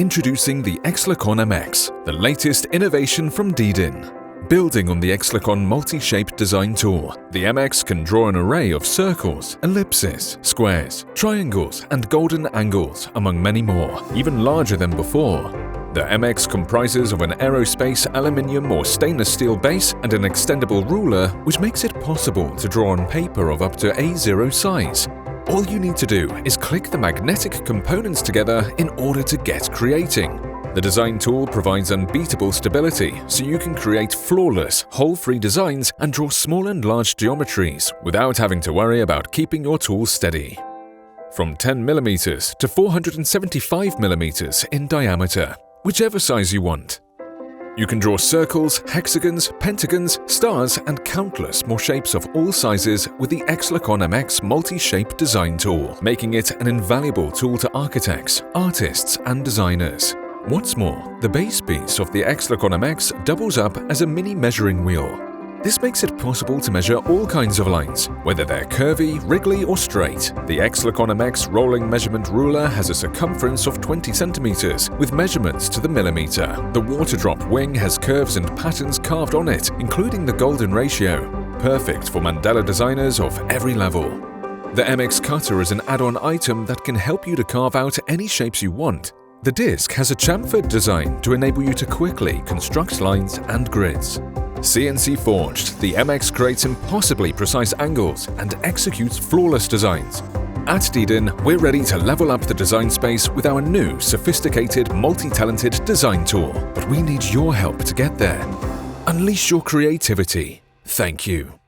Introducing the Exlicon MX, the latest innovation from Dedin. Building on the Exlicon multi-shape design tool, the MX can draw an array of circles, ellipses, squares, triangles, and golden angles, among many more, even larger than before. The MX comprises of an aerospace aluminium or stainless steel base and an extendable ruler, which makes it possible to draw on paper of up to A0 size. All you need to do is click the magnetic components together in order to get creating. The design tool provides unbeatable stability, so you can create flawless, hole-free designs and draw small and large geometries without having to worry about keeping your tool steady. From 10mm to 475mm in diameter, whichever size you want. You can draw circles, hexagons, pentagons, stars, and countless more shapes of all sizes with the Exlicon MX multi-shape design tool, making it an invaluable tool to architects, artists, and designers. What's more, the base piece of the Exlicon MX doubles up as a mini measuring wheel. This makes it possible to measure all kinds of lines, whether they're curvy, wriggly, or straight. The Exlicon MX rolling measurement ruler has a circumference of 20 cm, with measurements to the millimeter. The water drop wing has curves and patterns carved on it, including the golden ratio, perfect for mandala designers of every level. The MX cutter is an add-on item that can help you to carve out any shapes you want. The disc has a chamfered design to enable you to quickly construct lines and grids. CNC forged, the MX creates impossibly precise angles and executes flawless designs. At Dedin, we're ready to level up the design space with our new, sophisticated, multi-talented design tool. But we need your help to get there. Unleash your creativity. Thank you.